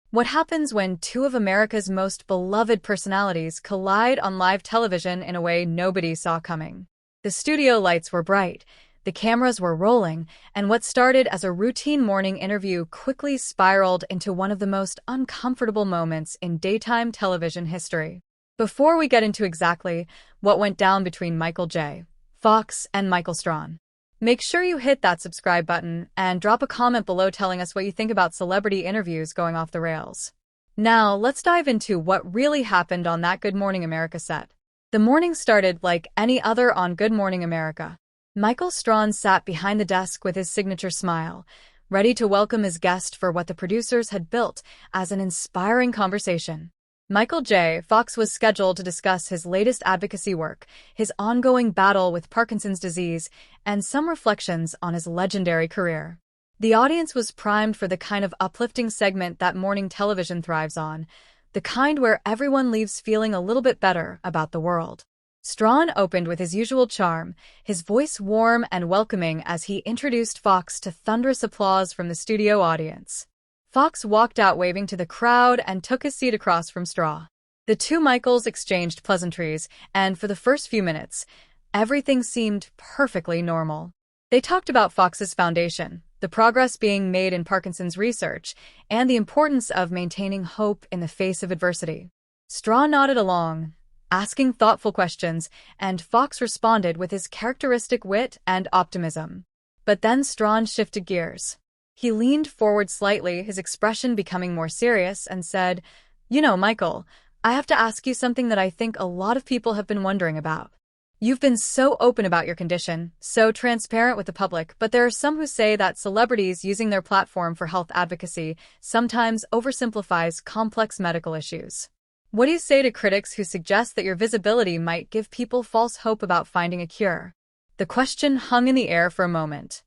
What happens when two of America's most beloved personalities collide on live television in a way nobody saw coming? The studio lights were bright, the cameras were rolling, and what started as a routine morning interview quickly spiraled into one of the most uncomfortable moments in daytime television history. Before we get into exactly what went down between Michael J. Fox and Michael Strahan, make sure you hit that subscribe button and drop a comment below telling us what you think about celebrity interviews going off the rails. Now, let's dive into what really happened on that Good Morning America set. The morning started like any other on Good Morning America. Michael Strahan sat behind the desk with his signature smile, ready to welcome his guest for what the producers had built as an inspiring conversation. Michael J. Fox was scheduled to discuss his latest advocacy work, his ongoing battle with Parkinson's disease, and some reflections on his legendary career. The audience was primed for the kind of uplifting segment that morning television thrives on, the kind where everyone leaves feeling a little bit better about the world. Strahan opened with his usual charm, his voice warm and welcoming as he introduced Fox to thunderous applause from the studio audience. Fox walked out waving to the crowd and took his seat across from Strahan. The two Michaels exchanged pleasantries, and for the first few minutes, everything seemed perfectly normal. They talked about Fox's foundation, the progress being made in Parkinson's research, and the importance of maintaining hope in the face of adversity. Strahan nodded along, asking thoughtful questions, and Fox responded with his characteristic wit and optimism. But then Strahan shifted gears. He leaned forward slightly, his expression becoming more serious, and said, "You know, Michael, I have to ask you something that I think a lot of people have been wondering about. You've been so open about your condition, so transparent with the public, but there are some who say that celebrities using their platform for health advocacy sometimes oversimplifies complex medical issues. What do you say to critics who suggest that your visibility might give people false hope about finding a cure?" The question hung in the air for a moment.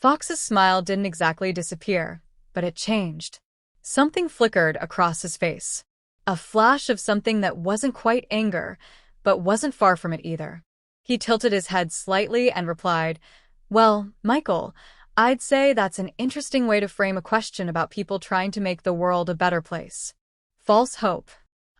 Fox's smile didn't exactly disappear, but it changed. Something flickered across his face. A flash of something that wasn't quite anger, but wasn't far from it either. He tilted his head slightly and replied, "Well, Michael, I'd say that's an interesting way to frame a question about people trying to make the world a better place. False hope.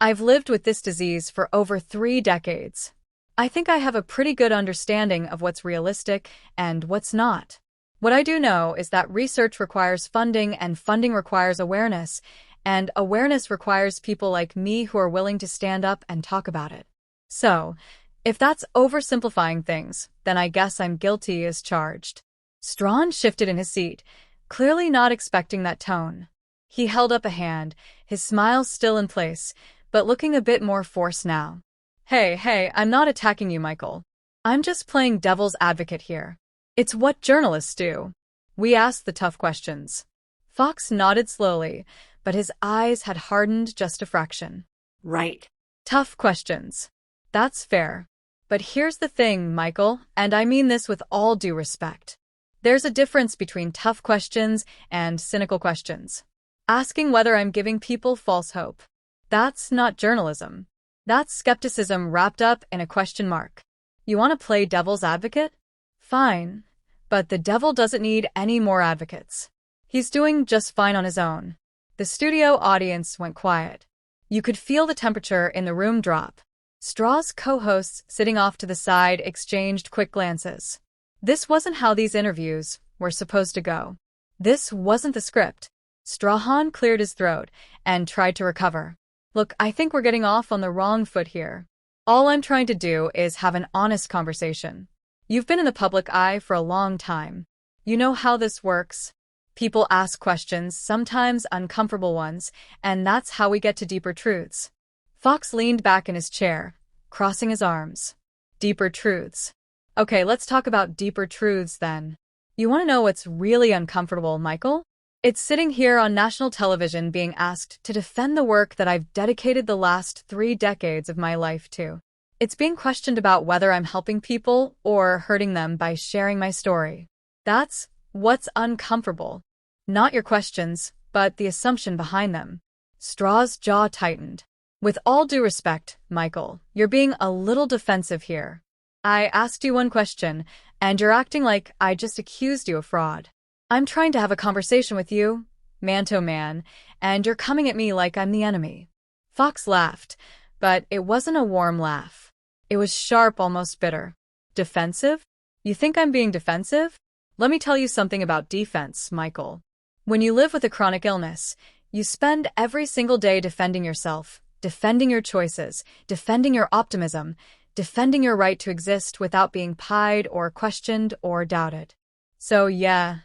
I've lived with this disease for over 3 decades. I think I have a pretty good understanding of what's realistic and what's not. What I do know is that research requires funding, and funding requires awareness, and awareness requires people like me who are willing to stand up and talk about it. So, if that's oversimplifying things, then I guess I'm guilty as charged." Strahan shifted in his seat, clearly not expecting that tone. He held up a hand, his smile still in place, but looking a bit more forced now. Hey, I'm not attacking you, Michael. I'm just playing devil's advocate here. It's what journalists do. We ask the tough questions." Fox nodded slowly, but his eyes had hardened just a fraction. Right. Tough questions. That's fair. But here's the thing, Michael, and I mean this with all due respect. There's a difference between tough questions and cynical questions. Asking whether I'm giving people false hope. That's not journalism. That's skepticism wrapped up in a question mark. You want to play devil's advocate? Fine. But the devil doesn't need any more advocates. He's doing just fine on his own. The studio audience went quiet. You could feel the temperature in the room drop. Strahan's co-hosts, sitting off to the side, exchanged quick glances. This wasn't how these interviews were supposed to go. This wasn't the script. Strahan cleared his throat and tried to recover. "Look, I think we're getting off on the wrong foot here. All I'm trying to do is have an honest conversation. You've been in the public eye for a long time. You know how this works. People ask questions, sometimes uncomfortable ones, and that's how we get to deeper truths." Fox leaned back in his chair, crossing his arms. Deeper truths. Okay, let's talk about deeper truths then. You want to know what's really uncomfortable, Michael? It's sitting here on national television being asked to defend the work that I've dedicated the last 3 decades of my life to. It's being questioned about whether I'm helping people or hurting them by sharing my story. That's what's uncomfortable. Not your questions, but the assumption behind them. Strahan's jaw tightened. With all due respect, Michael, you're being a little defensive here. I asked you one question, and you're acting like I just accused you of fraud. I'm trying to have a conversation with you, man to man, and you're coming at me like I'm the enemy." Fox laughed, but it wasn't a warm laugh. It was sharp, almost bitter. "Defensive? You think I'm being defensive? Let me tell you something about defense, Michael. When you live with a chronic illness, you spend every single day defending yourself, defending your choices, defending your optimism, defending your right to exist without being pied or questioned or doubted. So yeah,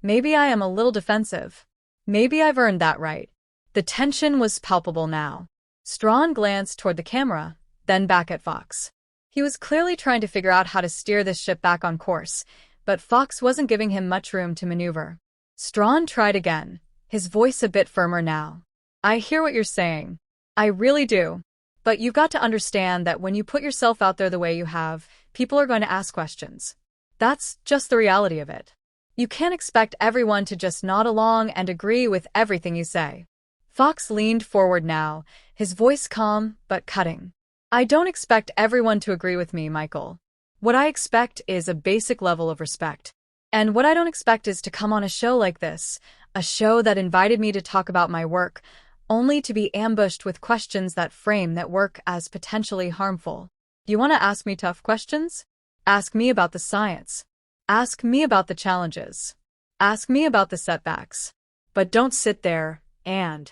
maybe I am a little defensive. Maybe I've earned that right." The tension was palpable now. Strahan glanced toward the camera, then back at Fox. He was clearly trying to figure out how to steer this ship back on course, but Fox wasn't giving him much room to maneuver. Strahan tried again, his voice a bit firmer now. "I hear what you're saying. I really do. But you've got to understand that when you put yourself out there the way you have, people are going to ask questions. That's just the reality of it. You can't expect everyone to just nod along and agree with everything you say." Fox leaned forward now, his voice calm but cutting. "I don't expect everyone to agree with me, Michael. What I expect is a basic level of respect. And what I don't expect is to come on a show like this, a show that invited me to talk about my work, only to be ambushed with questions that frame that work as potentially harmful. You want to ask me tough questions? Ask me about the science. Ask me about the challenges. Ask me about the setbacks. But don't sit there and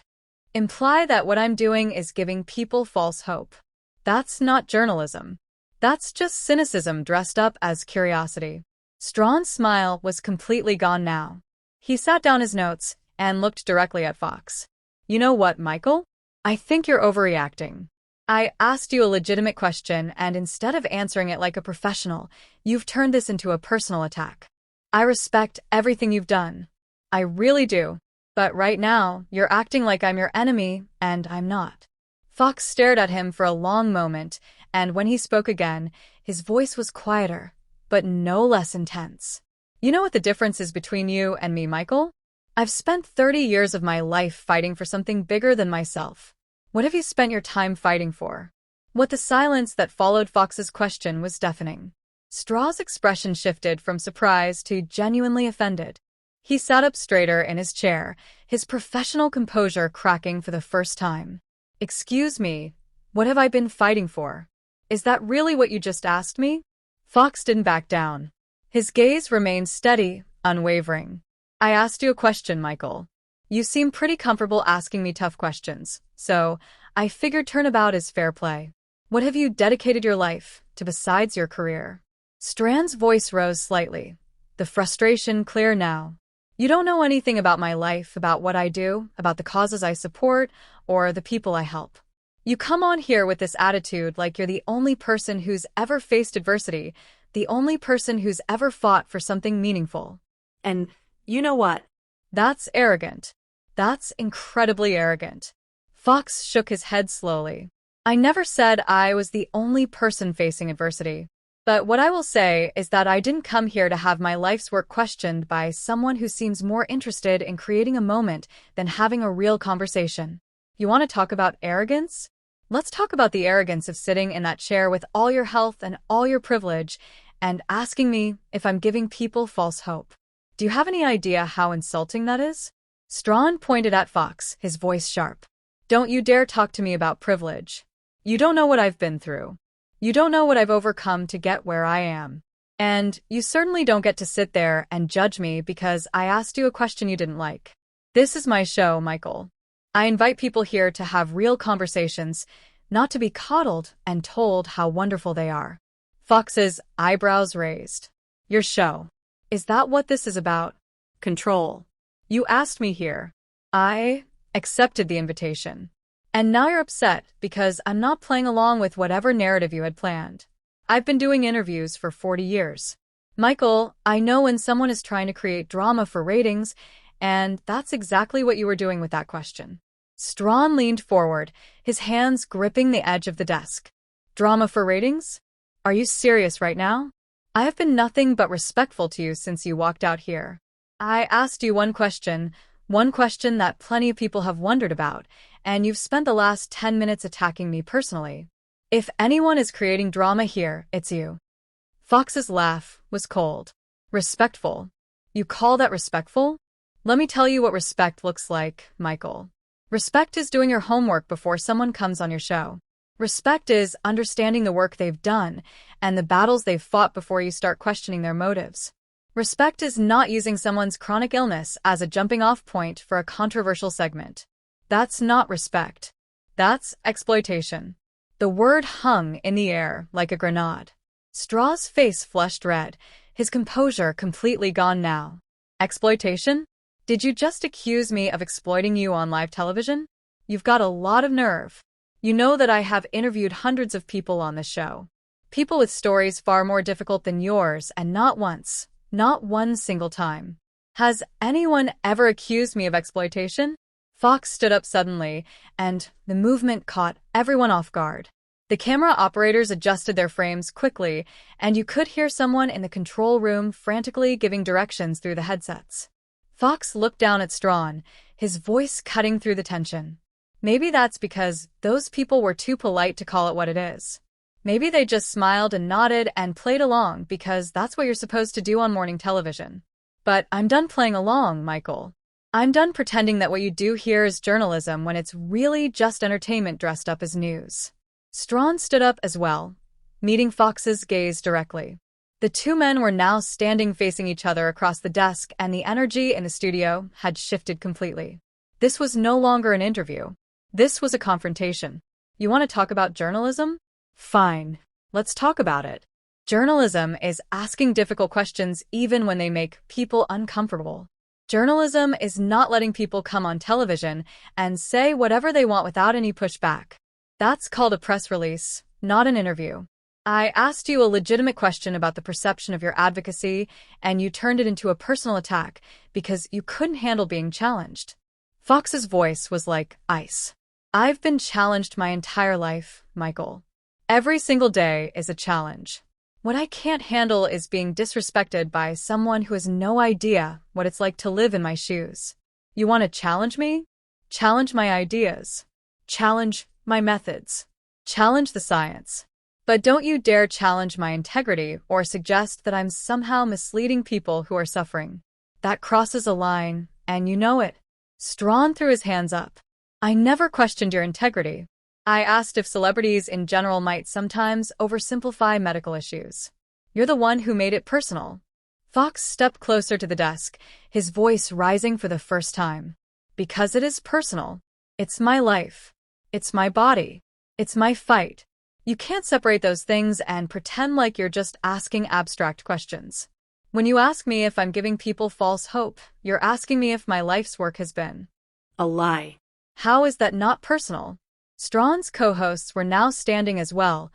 imply that what I'm doing is giving people false hope. That's not journalism. That's just cynicism dressed up as curiosity." Strahan's smile was completely gone now. He sat down his notes and looked directly at Fox. "You know what, Michael? I think you're overreacting. I asked you a legitimate question, and instead of answering it like a professional, you've turned this into a personal attack. I respect everything you've done. I really do. But right now, you're acting like I'm your enemy, and I'm not." Fox stared at him for a long moment, and when he spoke again, his voice was quieter, but no less intense. "You know what the difference is between you and me, Michael? I've spent 30 years of my life fighting for something bigger than myself. What have you spent your time fighting for?" What the silence that followed Fox's question was deafening. Straw's expression shifted from surprise to genuinely offended. He sat up straighter in his chair, his professional composure cracking for the first time. "Excuse me, what have I been fighting for? Is that really what you just asked me?" Fox didn't back down. His gaze remained steady, unwavering. "I asked you a question, Michael. You seem pretty comfortable asking me tough questions, so I figured turnabout is fair play. What have you dedicated your life to besides your career?" Strahan's voice rose slightly, the frustration clear now. "You don't know anything about my life, about what I do, about the causes I support, or the people I help. You come on here with this attitude like you're the only person who's ever faced adversity, the only person who's ever fought for something meaningful. And you know what? That's arrogant. That's incredibly arrogant." Fox shook his head slowly. "I never said I was the only person facing adversity. But what I will say is that I didn't come here to have my life's work questioned by someone who seems more interested in creating a moment than having a real conversation. You want to talk about arrogance? Let's talk about the arrogance of sitting in that chair with all your health and all your privilege and asking me if I'm giving people false hope. Do you have any idea how insulting that is?" Strahan pointed at Fox, his voice sharp. "Don't you dare talk to me about privilege. You don't know what I've been through. You don't know what I've overcome to get where I am. And you certainly don't get to sit there and judge me because I asked you a question you didn't like. This is my show, Michael. I invite people here to have real conversations, not to be coddled and told how wonderful they are." Fox's eyebrows raised. "Your show. Is that what this is about? Control. You asked me here. I accepted the invitation. And now you're upset because I'm not playing along with whatever narrative you had planned. I've been doing interviews for 40 years. Michael, I know when someone is trying to create drama for ratings, and that's exactly what you were doing with that question." Strahan leaned forward, his hands gripping the edge of the desk. "Drama for ratings? Are you serious right now? I have been nothing but respectful to you since you walked out here. I asked you one question that plenty of people have wondered about, and you've spent the last 10 minutes attacking me personally. If anyone is creating drama here, it's you." Fox's laugh was cold. "Respectful? You call that respectful? Let me tell you what respect looks like, Michael. Respect is doing your homework before someone comes on your show. Respect is understanding the work they've done and the battles they've fought before you start questioning their motives. Respect is not using someone's chronic illness as a jumping-off point for a controversial segment. That's not respect. That's exploitation. The word hung in the air like a grenade. Strah's face flushed red, his composure completely gone now. Exploitation? Did you just accuse me of exploiting you on live television? You've got a lot of nerve. You know that I have interviewed hundreds of people on this show. People with stories far more difficult than yours, and not once, not one single time. Has anyone ever accused me of exploitation? Fox stood up suddenly, and the movement caught everyone off guard. The camera operators adjusted their frames quickly, and you could hear someone in the control room frantically giving directions through the headsets. Fox looked down at Strahan, his voice cutting through the tension. Maybe that's because those people were too polite to call it what it is. Maybe they just smiled and nodded and played along because that's what you're supposed to do on morning television. But I'm done playing along, Michael. I'm done pretending that what you do here is journalism when it's really just entertainment dressed up as news. Strahan stood up as well, meeting Fox's gaze directly. The two men were now standing facing each other across the desk, and the energy in the studio had shifted completely. This was no longer an interview. This was a confrontation. You want to talk about journalism? Fine. Let's talk about it. Journalism is asking difficult questions even when they make people uncomfortable. Journalism is not letting people come on television and say whatever they want without any pushback. That's called a press release, not an interview. I asked you a legitimate question about the perception of your advocacy, and you turned it into a personal attack because you couldn't handle being challenged. Fox's voice was like ice. I've been challenged my entire life, Michael. Every single day is a challenge. What I can't handle is being disrespected by someone who has no idea what it's like to live in my shoes. You want to challenge me? Challenge my ideas. Challenge my methods. Challenge the science. But don't you dare challenge my integrity or suggest that I'm somehow misleading people who are suffering. That crosses a line, and you know it. Strahan threw his hands up. I never questioned your integrity. I asked if celebrities in general might sometimes oversimplify medical issues. You're the one who made it personal. Fox stepped closer to the desk, his voice rising for the first time. Because it is personal. It's my life. It's my body. It's my fight. You can't separate those things and pretend like you're just asking abstract questions. When you ask me if I'm giving people false hope, you're asking me if my life's work has been a lie. How is that not personal? Strahan's co-hosts were now standing as well,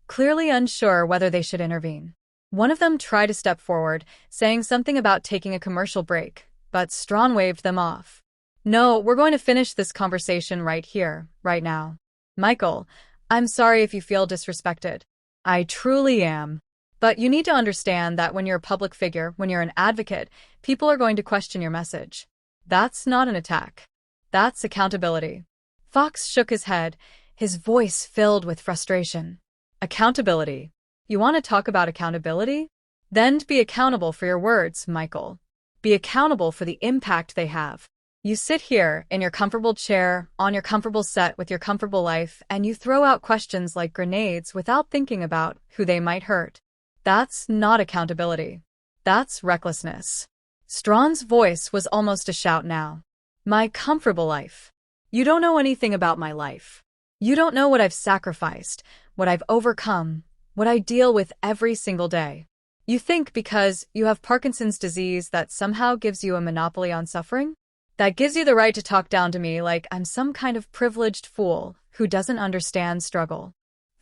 clearly unsure whether they should intervene. One of them tried to step forward, saying something about taking a commercial break, but Strahan waved them off. No, we're going to finish this conversation right here, right now. Michael, I'm sorry if you feel disrespected. I truly am. But you need to understand that when you're a public figure, when you're an advocate, people are going to question your message. That's not an attack. That's accountability. Fox shook his head, his voice filled with frustration. Accountability. You want to talk about accountability? Then be accountable for your words, Michael. Be accountable for the impact they have. You sit here in your comfortable chair, on your comfortable set with your comfortable life, and you throw out questions like grenades without thinking about who they might hurt. That's not accountability. That's recklessness. Strahan's voice was almost a shout now. My comfortable life. You don't know anything about my life. You don't know what I've sacrificed, what I've overcome, what I deal with every single day. You think because you have Parkinson's disease that somehow gives you a monopoly on suffering? That gives you the right to talk down to me like I'm some kind of privileged fool who doesn't understand struggle.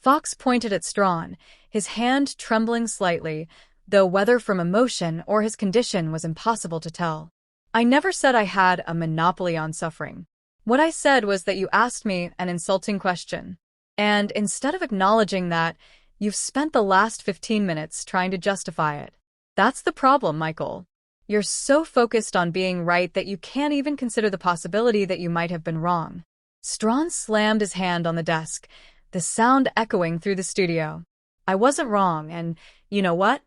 Fox pointed at Strahan, his hand trembling slightly, though whether from emotion or his condition was impossible to tell. I never said I had a monopoly on suffering. What I said was that you asked me an insulting question. And instead of acknowledging that, you've spent the last 15 minutes trying to justify it. That's the problem, Michael. You're so focused on being right that you can't even consider the possibility that you might have been wrong. Strahan slammed his hand on the desk, the sound echoing through the studio. I wasn't wrong, and you know what?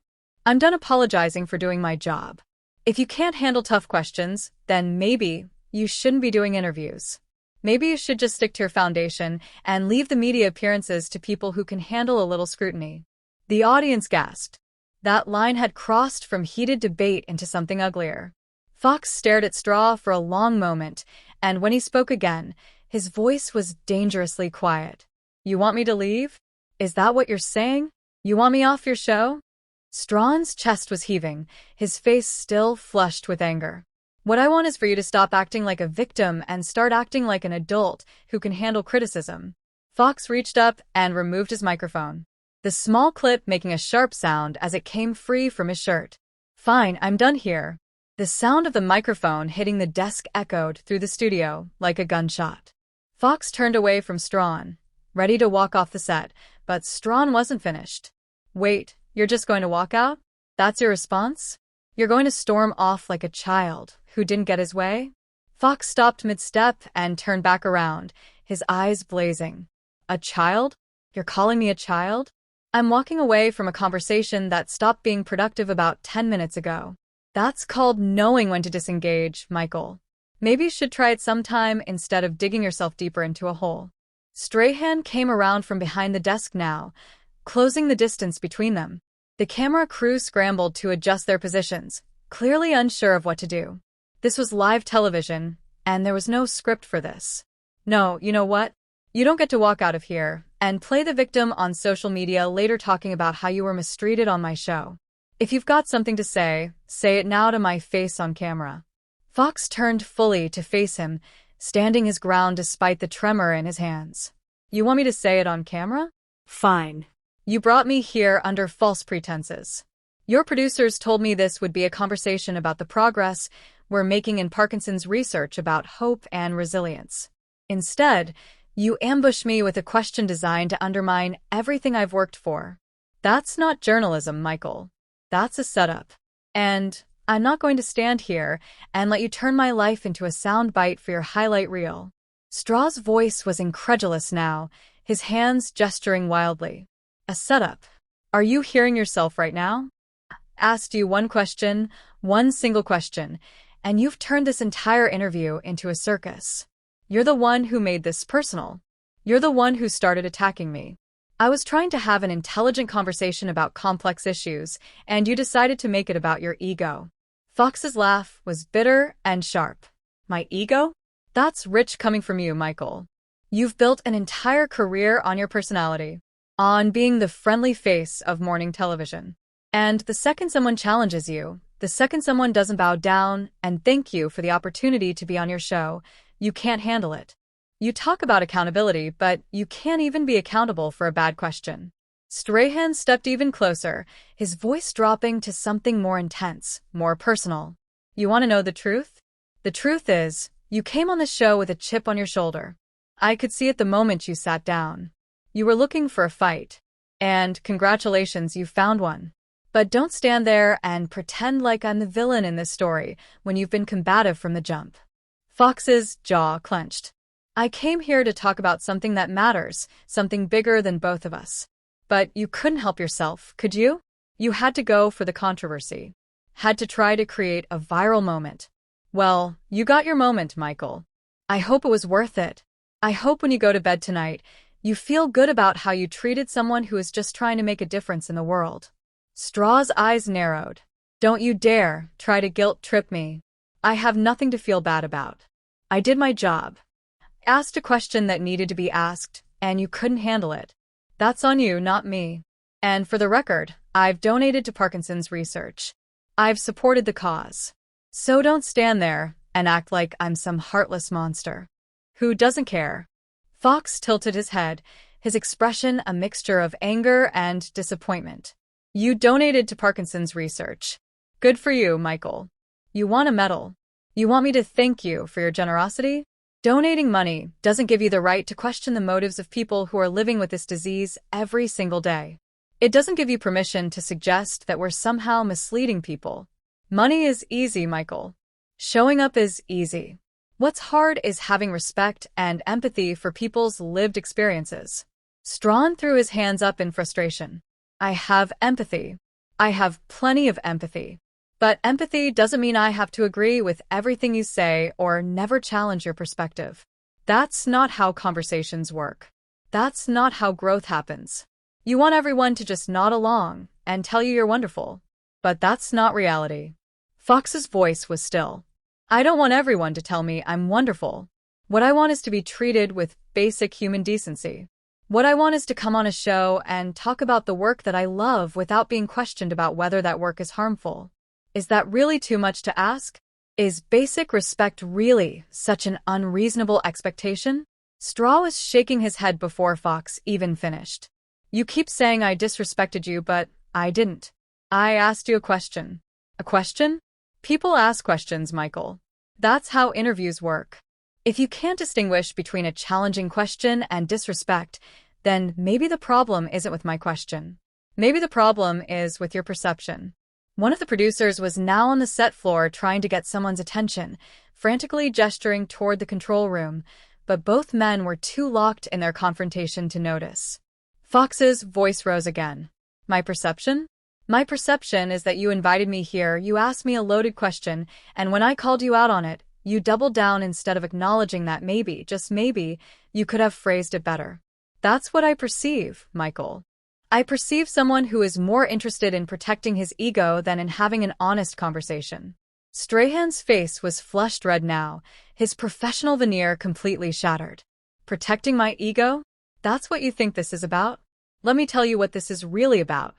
I'm done apologizing for doing my job. If you can't handle tough questions, then maybe you shouldn't be doing interviews. Maybe you should just stick to your foundation and leave the media appearances to people who can handle a little scrutiny. The audience gasped. That line had crossed from heated debate into something uglier. Fox stared at Straw for a long moment, and when he spoke again, his voice was dangerously quiet. You want me to leave? Is that what you're saying? You want me off your show? Strawn's chest was heaving, his face still flushed with anger. What I want is for you to stop acting like a victim and start acting like an adult who can handle criticism. Fox reached up and removed his microphone, the small clip making a sharp sound as it came free from his shirt. Fine, I'm done here. The sound of the microphone hitting the desk echoed through the studio like a gunshot. Fox turned away from Strawn, ready to walk off the set, but Strawn wasn't finished. Wait, you're just going to walk out? That's your response? You're going to storm off like a child who didn't get his way? Fox stopped mid-step and turned back around, his eyes blazing. A child? You're calling me a child? I'm walking away from a conversation that stopped being productive about 10 minutes ago. That's called knowing when to disengage, Michael. Maybe you should try it sometime instead of digging yourself deeper into a hole. Strahan came around from behind the desk now, closing the distance between them. The camera crew scrambled to adjust their positions, clearly unsure of what to do. This was live television, and there was no script for this. No, you know what? You don't get to walk out of here and play the victim on social media later talking about how you were mistreated on my show. If you've got something to say it now to my face on camera. Fox turned fully to face him, standing his ground despite the tremor in his hands. You want me to say it on camera? Fine. You brought me here under false pretenses. Your producers told me this would be a conversation about the progress we're making in Parkinson's research about hope and resilience. Instead, you ambush me with a question designed to undermine everything I've worked for. That's not journalism, Michael. That's a setup. And I'm not going to stand here and let you turn my life into a soundbite for your highlight reel. Straw's voice was incredulous now, his hands gesturing wildly. A setup. Are you hearing yourself right now? Asked you one question, one single question, and you've turned this entire interview into a circus. You're the one who made this personal. You're the one who started attacking me. I was trying to have an intelligent conversation about complex issues, and you decided to make it about your ego. Fox's laugh was bitter and sharp. My ego? That's rich coming from you, Michael. You've built an entire career on your personality, on being the friendly face of morning television. And the second someone challenges you, the second someone doesn't bow down and thank you for the opportunity to be on your show, you can't handle it. You talk about accountability, but you can't even be accountable for a bad question. Strahan stepped even closer, his voice dropping to something more intense, more personal. You want to know the truth? The truth is, you came on the show with a chip on your shoulder. I could see it the moment you sat down. You were looking for a fight. And congratulations, you found one. But don't stand there and pretend like I'm the villain in this story when you've been combative from the jump. Fox's jaw clenched. I came here to talk about something that matters, something bigger than both of us. But you couldn't help yourself, could you? You had to go for the controversy. Had to try to create a viral moment. Well, you got your moment, Michael. I hope it was worth it. I hope when you go to bed tonight, you feel good about how you treated someone who is just trying to make a difference in the world. Straw's eyes narrowed. Don't you dare try to guilt trip me. I have nothing to feel bad about. I did my job. Asked a question that needed to be asked, and you couldn't handle it. That's on you, not me. And for the record, I've donated to Parkinson's research. I've supported the cause. So don't stand there and act like I'm some heartless monster who doesn't care. Fox tilted his head, his expression a mixture of anger and disappointment. You donated to Parkinson's research. Good for you, Michael. You want a medal. You want me to thank you for your generosity? Donating money doesn't give you the right to question the motives of people who are living with this disease every single day. It doesn't give you permission to suggest that we're somehow misleading people. Money is easy, Michael. Showing up is easy. What's hard is having respect and empathy for people's lived experiences. Strahan threw his hands up in frustration. I have empathy. I have plenty of empathy. But empathy doesn't mean I have to agree with everything you say or never challenge your perspective. That's not how conversations work. That's not how growth happens. You want everyone to just nod along and tell you you're wonderful. But that's not reality. Fox's voice was still. I don't want everyone to tell me I'm wonderful. What I want is to be treated with basic human decency. What I want is to come on a show and talk about the work that I love without being questioned about whether that work is harmful. Is that really too much to ask? Is basic respect really such an unreasonable expectation? Straw was shaking his head before Fox even finished. You keep saying I disrespected you, but I didn't. I asked you a question. A question? People ask questions, Michael. That's how interviews work. If you can't distinguish between a challenging question and disrespect, then maybe the problem isn't with my question. Maybe the problem is with your perception. One of the producers was now on the set floor trying to get someone's attention, frantically gesturing toward the control room, but both men were too locked in their confrontation to notice. Fox's voice rose again. My perception? My perception is that you invited me here, you asked me a loaded question, and when I called you out on it, you doubled down instead of acknowledging that maybe, just maybe, you could have phrased it better. That's what I perceive, Michael. I perceive someone who is more interested in protecting his ego than in having an honest conversation. Strahan's face was flushed red now, his professional veneer completely shattered. Protecting my ego? That's what you think this is about? Let me tell you what this is really about.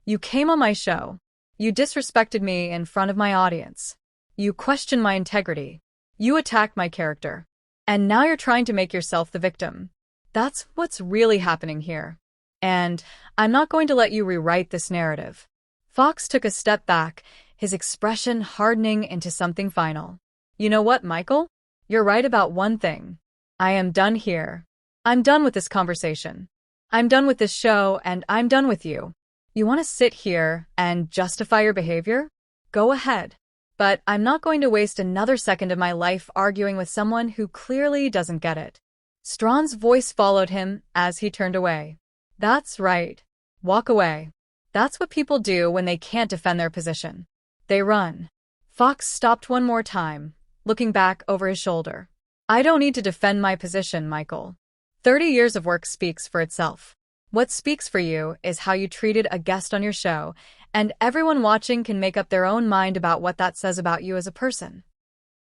You came on my show. You disrespected me in front of my audience. You questioned my integrity. You attacked my character. And now you're trying to make yourself the victim. That's what's really happening here. And I'm not going to let you rewrite this narrative. Fox took a step back, his expression hardening into something final. You know what, Michael? You're right about one thing. I am done here. I'm done with this conversation. I'm done with this show, and I'm done with you. You want to sit here and justify your behavior? Go ahead. But I'm not going to waste another second of my life arguing with someone who clearly doesn't get it. Strahan's voice followed him as he turned away. That's right. Walk away. That's what people do when they can't defend their position. They run. Fox stopped one more time, looking back over his shoulder. I don't need to defend my position, Michael. 30 years of work speaks for itself. What speaks for you is how you treated a guest on your show, and everyone watching can make up their own mind about what that says about you as a person.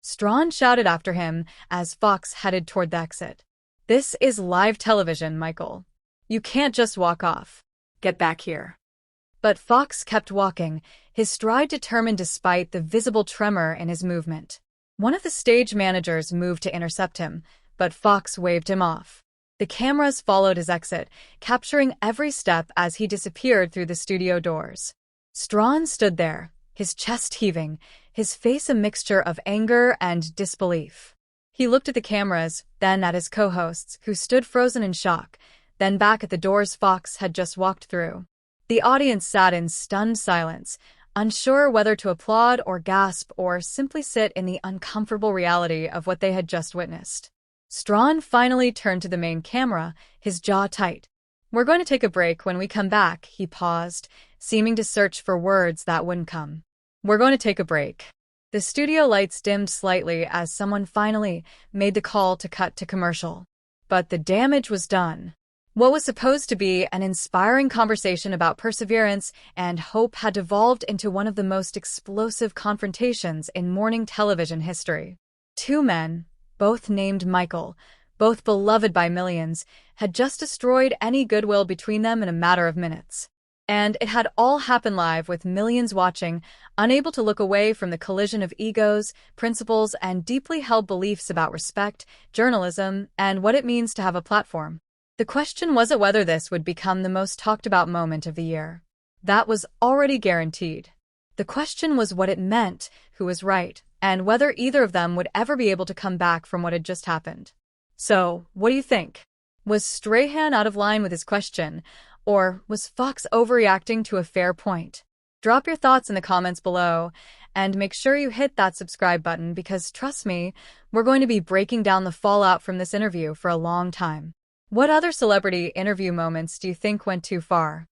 Strahan shouted after him as Fox headed toward the exit. This is live television, Michael. You can't just walk off. Get back here. But Fox kept walking, his stride determined despite the visible tremor in his movement. One of the stage managers moved to intercept him, but Fox waved him off. The cameras followed his exit, capturing every step as he disappeared through the studio doors. Strahan stood there, his chest heaving, his face a mixture of anger and disbelief. He looked at the cameras, then at his co-hosts, who stood frozen in shock, then back at the doors Fox had just walked through. The audience sat in stunned silence, unsure whether to applaud or gasp or simply sit in the uncomfortable reality of what they had just witnessed. Strahan finally turned to the main camera, his jaw tight. We're going to take a break. When we come back, he paused, seeming to search for words that wouldn't come. We're going to take a break. The studio lights dimmed slightly as someone finally made the call to cut to commercial. But the damage was done. What was supposed to be an inspiring conversation about perseverance and hope had devolved into one of the most explosive confrontations in morning television history. Two men, both named Michael, both beloved by millions, had just destroyed any goodwill between them in a matter of minutes. And it had all happened live with millions watching, unable to look away from the collision of egos, principles, and deeply held beliefs about respect, journalism, and what it means to have a platform. The question wasn't whether this would become the most talked about moment of the year. That was already guaranteed. The question was what it meant, who was right, and whether either of them would ever be able to come back from what had just happened. So, what do you think? Was Strahan out of line with his question, or was Fox overreacting to a fair point? Drop your thoughts in the comments below, and make sure you hit that subscribe button because, trust me, we're going to be breaking down the fallout from this interview for a long time. What other celebrity interview moments do you think went too far?